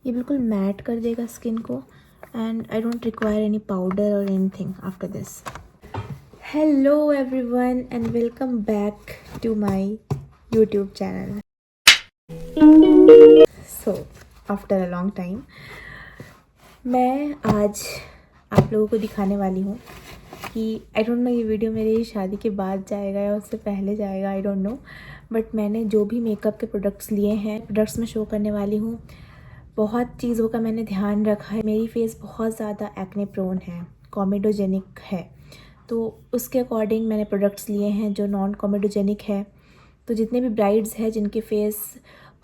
ये बिल्कुल मैट कर देगा स्किन को and I don't require any powder और anything after this. Hello everyone and welcome back to my YouTube channel. So after a long time मैं आज आप लोगों को दिखाने वाली हूँ कि आई डोंट नो ये वीडियो मेरी शादी के बाद जाएगा या उससे पहले जाएगा, आई डोंट नो, बट मैंने जो भी मेकअप के प्रोडक्ट्स लिए हैं प्रोडक्ट्स में शो करने वाली हूँ। बहुत चीज़ों का मैंने ध्यान रखा है। मेरी फेस बहुत ज़्यादा एक्ने प्रोन है, कॉमेडोजेनिक है, तो उसके अकॉर्डिंग मैंने प्रोडक्ट्स लिए हैं जो नॉन कॉमेडोजेनिक है। तो जितने भी ब्राइड्स हैं जिनके फेस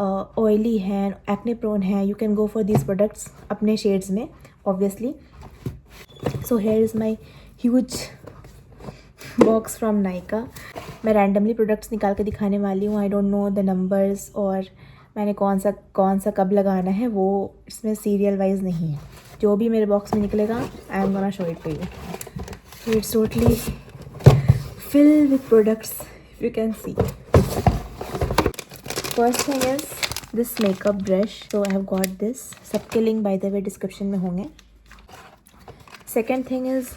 ऑयली हैं, एक्ने प्रोन है, you can go for these products अपने शेड्स में obviously. So here is my huge box from Nykaa. मैं रैंडमली प्रोडक्ट्स निकाल के दिखाने वाली हूँ। आई डोंट नो द नंबर्स और मैंने कौन सा कब लगाना है, वो इसमें सीरियल वाइज नहीं है। जो भी मेरे बॉक्स में निकलेगा I am gonna show it to you. It's totally filled with products, if you can see. First thing is this makeup brush, so I have got this. सबके link by the way description में होंगे. Second thing is,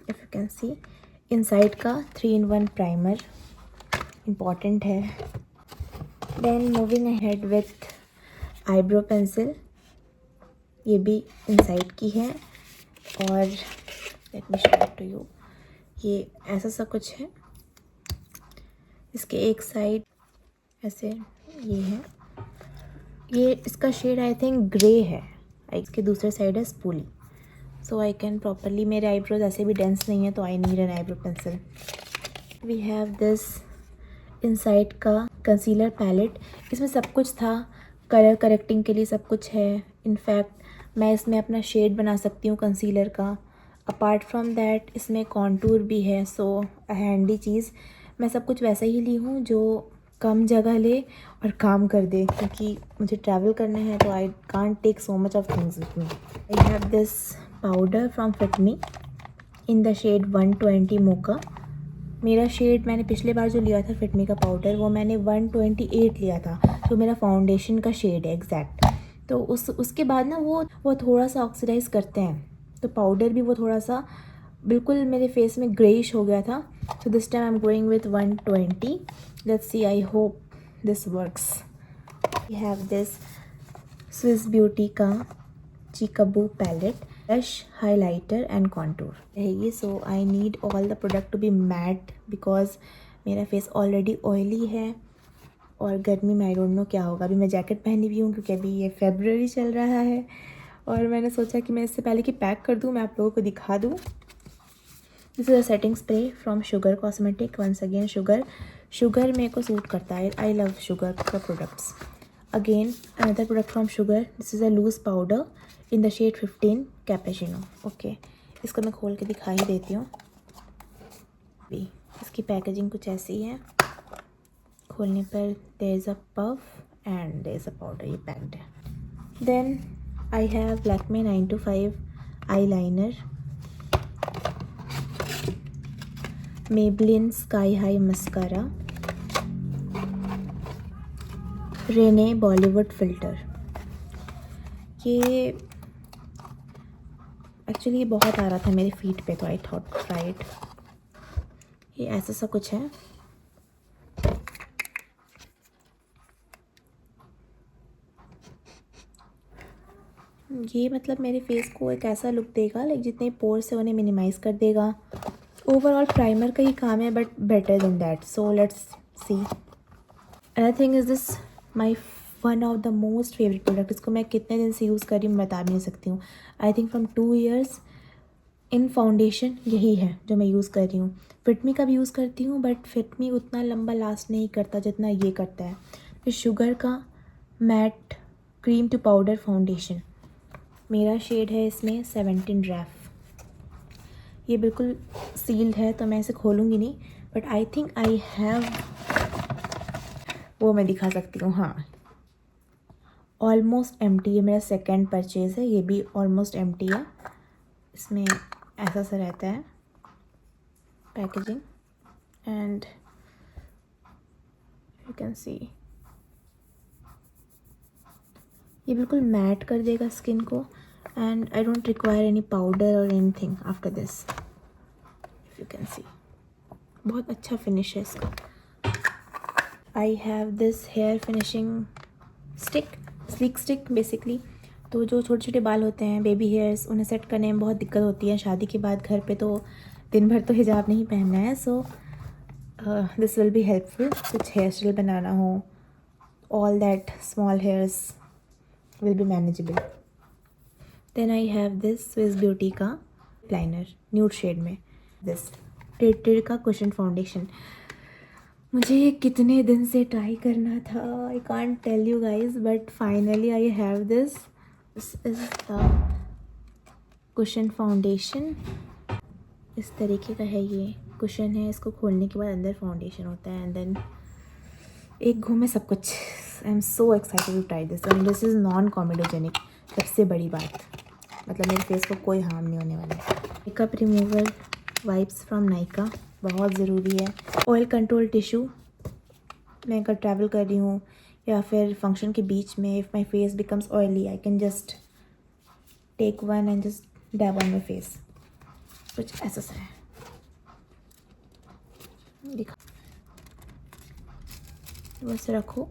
if you can see, inside का 3-in-1 primer important है. Then moving ahead with eyebrow pencil, ये भी inside की है और let me show it to you. ये ऐसा सा कुछ है, इसके एक साइड ऐसे ये है, ये इसका शेड आई थिंक ग्रे है, इसके दूसरे साइड है spoolie, so I can properly, मेरे आईब्रोज ऐसे भी डेंस नहीं है तो I need an eyebrow pencil. We have this inside का कंसीलर पैलेट। इसमें सब कुछ था, कलर करेक्टिंग के लिए सब कुछ है। इनफैक्ट मैं इसमें अपना शेड बना सकती हूँ कंसीलर का। अपार्ट फ्रॉम दैट इसमें कॉन्टूर भी है, सो हैंडी चीज़। मैं सब कुछ वैसा ही ली हूँ जो कम जगह ले और काम कर दे, क्योंकि मुझे ट्रैवल करना है तो I can't take so much of things with me. I have this powder from Fit Me in the shade 120 mocha. मेरा शेड मैंने पिछले बार जो लिया था फिटमी का पाउडर, वो मैंने 128 लिया था, जो मेरा फाउंडेशन का शेड है एग्जैक्ट। तो उसके बाद ना वो थोड़ा सा ऑक्सीडाइज करते हैं, तो पाउडर भी वो थोड़ा सा बिल्कुल मेरे फेस में ग्रेइश हो गया था। So this time I am going with 120। Let's see, I hope this works. We have this Swiss Beauty का चिकाबू palette, blush, highlighter and contour रहेगी। So I need all the product to be matte because मेरा face already oily है और गर्मी में आई don't no क्या होगा। अभी मैं जैकेट पहनी हुई हूँ क्योंकि अभी ये फेब्रुअरी चल रहा है और मैंने सोचा कि मैं इससे पहले कि पैक कर दूँ मैं आप लोगों को दिखा दूँ। This is a setting spray from Sugar cosmetic. Once again Sugar मेरे को सूट करता है, आई लव शुगर का products. Again another product from Sugar, this is a loose powder in the shade 15 cappuccino. Okay, इसको मैं खोल के दिखा ही देती हूँ। इसकी पैकेजिंग कुछ ऐसी है, खोलने पर there is a puff and there is a powder, ये पैक्ड है। Then I have Lakme 925 eyeliner, Maybelline Sky High mascara, Renee Bollywood filter. ये एक्चुअली बहुत आ रहा था मेरे फीट पे तो आई थॉट ट्राई इट। ये ऐसा सा कुछ है, ये मतलब मेरे फेस को एक ऐसा लुक देगा, लाइक जितने पोर्स है उन्हें मिनिमाइज़ कर देगा। ओवरऑल प्राइमर का ही काम है but better than that, so let's see. Another thing is this my one of the most favourite product. इसको मैं कितने दिन से यूज़ कर रही हूँ मैं बता भी नहीं सकती हूँ। I think from 2 years in foundation यही है जो मैं यूज़ कर रही हूँ। फिटमी का भी यूज़ करती हूँ बट फिटमी उतना लंबा लास्ट नहीं करता जितना ये करता है। फिर शुगर का matte cream to powder foundation, मेरा शेड है इसमें 17 ड्रैफ। ये बिल्कुल सील्ड है तो मैं इसे खोलूँगी नहीं, but I think I have, वो मैं दिखा सकती हूँ। हाँ, ऑलमोस्ट एम्प्टी, ये मेरा सेकेंड परचेज़ है, ये भी ऑलमोस्ट एम्प्टी है। इसमें ऐसा सा रहता है packaging and you can see ये बिल्कुल मैट कर देगा स्किन को and I don't require any powder और anything after this, if you can see. बहुत अच्छा फिनिश है इसका। I have this hair finishing stick, sleek stick basically. तो जो छोटे छोटे बाल होते हैं, बेबी हेयर्स, उन्हें सेट करने में बहुत दिक्कत होती है शादी के बाद घर पे, तो दिन भर तो हिजाब नहीं पहनना है। So this will be helpful. कुछ हेयर स्टाइल बनाना हो, all that small hairs will be manageable. Then I have this Swiss Beauty का लाइनर न्यूड शेड में, दिस टेड का कुशन फाउंडेशन। मुझे ये कितने दिन से ट्राई करना था, I can't tell you guys, but finally I have this is cushion foundation. इस तरीके का है, ये कुशन है, इसको खोलने के बाद अंदर फाउंडेशन होता है एंड देन एक घूम में सब कुछ। I am so excited to try this and this is non comedogenic. सबसे बड़ी बात, मतलब मेरे फेस को कोई हार्म नहीं होने वाला है। Makeup remover wipes from Nykaa बहुत ज़रूरी है। ऑयल कंट्रोल टिश्यू, मैं अगर ट्रैवल कर रही हूँ या फिर फंक्शन के बीच में, if my face becomes oily, I can just take one and just dab on my face. कुछ ऐसा सा है, दिखा, बस रखो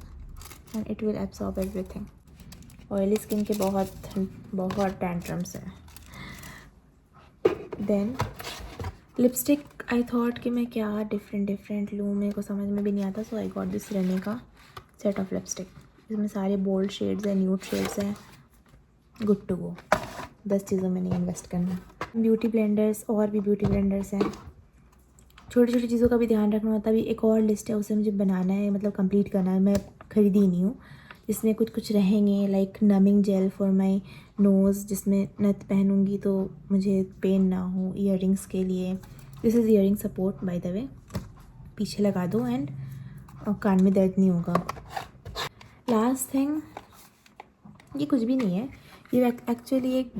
and it will absorb everything. Oily skin के बहुत टैंट्रम्स हैं। देन लिपस्टिक, आई थॉट कि मैं क्या डिफरेंट लूँ, मेरे को समझ में भी नहीं आता। सो आई गॉट दिस रेने का सेट ऑफ लिपस्टिक। इसमें सारे बोल्ड शेड्स हैं, न्यूड शेड्स हैं, गुड टू गो। 10 चीज़ों में नहीं इन्वेस्ट करना। ब्यूटी ब्लेंडर्स, और भी ब्यूटी ब्लेंडर्स हैं। छोटी छोटी चीज़ों का भी ध्यान रखना होता है। अभी एक और लिस्ट है, उसे मुझे बनाना है, मतलब कंप्लीट करना है। मैं खरीदी नहीं हूँ, जिसमें कुछ रहेंगे like numbing gel for my nose, जिसमें नथ पहनूंगी तो मुझे पेन ना हो। ईयरिंग्स के लिए, this is earring support by the way, पीछे लगा दो एंड कान में दर्द नहीं होगा। लास्ट थिंग, ये कुछ भी नहीं है, ये एक्चुअली एक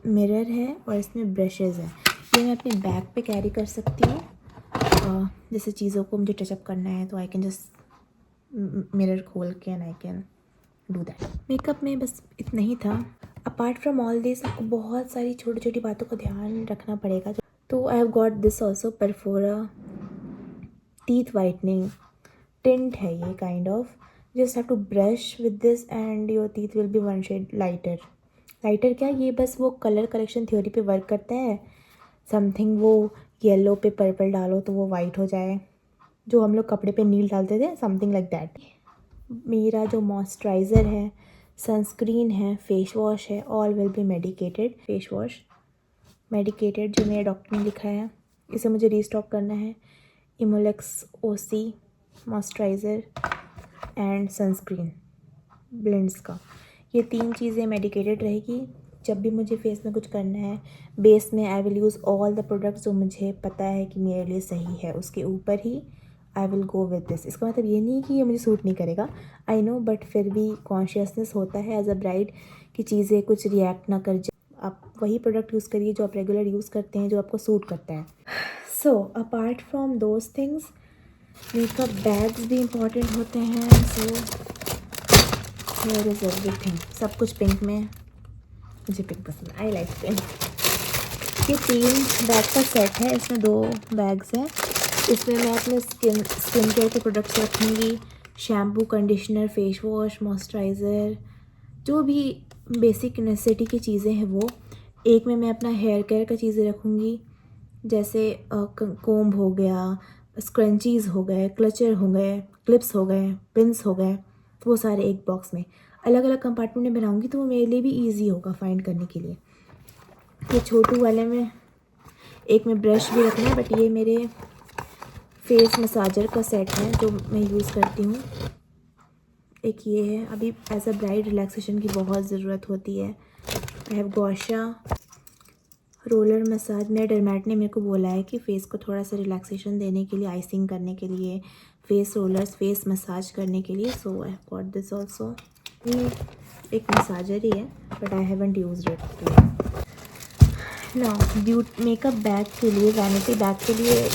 मिरर है और इसमें ब्रशेज़ हैं। ये मैं अपने बैग पे कैरी कर सकती हूँ। जैसे चीज़ों को मुझे टचअप करना है तो आई कैन जस्ट मिरर खोल के and I can do that. Makeup में बस इतना ही था। अपार्ट फ्रॉम ऑल दिस, आपको बहुत सारी छोटी छोटी बातों का ध्यान रखना पड़ेगा। तो I have got this also, Perfora teeth whitening tint है ये, kind of. Just have to brush with this and your teeth will be one shade lighter. Lighter क्या, ये बस वो कलर करेक्शन थ्योरी पे वर्क करता है। समथिंग वो येलो पे पर्पल डालो तो वो वाइट हो जाए, जो हम लोग कपड़े पे नील डालते थे, समथिंग लाइक दैट। मेरा जो मॉइस्चराइज़र है, सनस्क्रीन है, फेस वॉश है, all will be medicated. Face wash medicated, जो मेरे डॉक्टर ने लिखा है, इसे मुझे रीस्टॉक करना है। इमोलेक्स ओसी मॉइस्चराइज़र एंड सनस्क्रीन ब्लेंड्स का, ये 3 चीज़ें मेडिकेटेड रहेगी। जब भी मुझे फेस में कुछ करना है, बेस में I will use all the products जो मुझे पता है कि मेरे लिए सही है, उसके ऊपर ही I will go with this. इसका मतलब ये नहीं कि ये मुझे सूट नहीं करेगा, आई नो, बट फिर भी कॉन्शियसनेस होता है एज अ ब्राइड कि चीज़ें कुछ रिएक्ट ना कर जाए। आप वही प्रोडक्ट यूज़ करिए जो आप रेगुलर यूज़ करते हैं, जो आपको सूट करता है। So apart from those things, makeup bags भी इम्पॉर्टेंट होते हैं। सो हियर इज़ एवरीथिंग, सब कुछ पिंक में, मुझे पिंक पसंद, आई लाइक पिंक। ये 3 बैग का सेट है, इसमें 2 बैग्स हैं। इसमें मैं अपने स्किन केयर के प्रोडक्ट्स रखूँगी, shampoo, conditioner, face wash, moisturiser, जो भी बेसिक नेसेसिटी की चीज़ें हैं वो। एक में मैं अपना हेयर केयर का चीज़ें रखूँगी, जैसे कोम्ब हो गया, स्क्रंचीज़ हो गए, क्लचर हो गए, क्लिप्स हो गए, पिन्स हो गए, वो सारे एक बॉक्स में। अलग अलग कंपार्टमेंट में बनाऊँगी तो वो मेरे लिए भी ईजी होगा फाइंड करने के लिए। ये छोटू वाले में एक में ब्रश भी रखना है, बट ये मेरे फेस मसाजर का सेट है जो मैं यूज़ करती हूँ। एक ये है, अभी एज अ ब्राइड रिलैक्सेशन की बहुत ज़रूरत होती है। I have gua sha roller massage. मेरे डर्मेट ने मेरे को बोला है कि फ़ेस को थोड़ा सा रिलैक्सेशन देने के लिए, आइसिंग करने के लिए, फेस रोलर्स, फेस मसाज करने के लिए। So I have got this also. ये एक मसाजर ही है but I haven't used it. Now makeup bag के लिए, वैनिटी बैग के लिए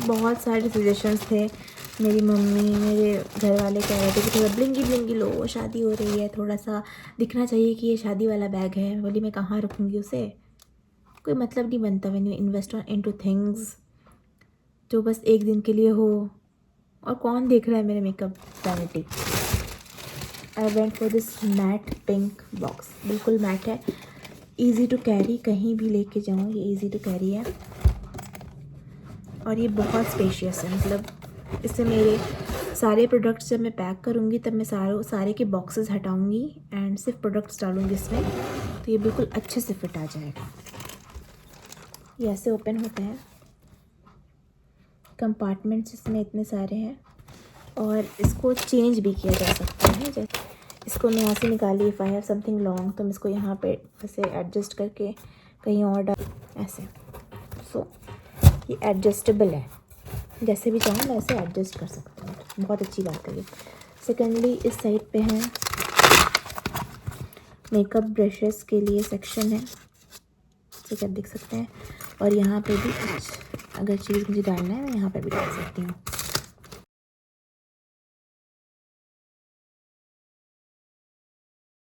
बहुत सारे सजेशंस थे। मेरी मम्मी मेरे घर वाले कह रहे थे कि थोड़ा ब्लिंगी ब्लिंगी लो, शादी हो रही है, थोड़ा सा दिखना चाहिए कि ये शादी वाला बैग है। बोली मैं कहाँ रखूँगी उसे, कोई मतलब नहीं बनता when you invest into things जो बस एक दिन के लिए हो। और कौन देख रहा है मेरे makeup vanity. I went for this matte pink box, बिल्कुल मैट है, ईजी टू कैरी, कहीं भी लेके जाऊँ ये ईजी टू कैरी है। और ये बहुत स्पेशियस है, मतलब इससे मेरे सारे प्रोडक्ट्स जब मैं पैक करूँगी तब मैं सारे के बॉक्सेस हटाऊँगी एंड सिर्फ प्रोडक्ट्स डालूँगी इसमें, तो ये बिल्कुल अच्छे से फिट आ जाएगा। ये ऐसे ओपन होता है, कंपार्टमेंट्स इसमें इतने सारे हैं और इसको चेंज भी किया जा सकता है। जैसे इसको मैं यहाँ से निकाली, if I have something long तो मैं इसको यहाँ पे ऐसे एडजस्ट करके कहीं और डाल ऐसे। सो ये एडजस्टेबल है, जैसे भी चाहूँ मैं ऐसे एडजस्ट कर सकती हूँ, बहुत अच्छी बात है ये। सेकेंडली इस साइड पे है मेकअप ब्रशेस के लिए सेक्शन है, ठीक है, आप देख सकते हैं। और यहाँ पे भी कुछ अगर चीज़ मुझे डालना है मैं यहाँ पे भी डाल सकती हूँ।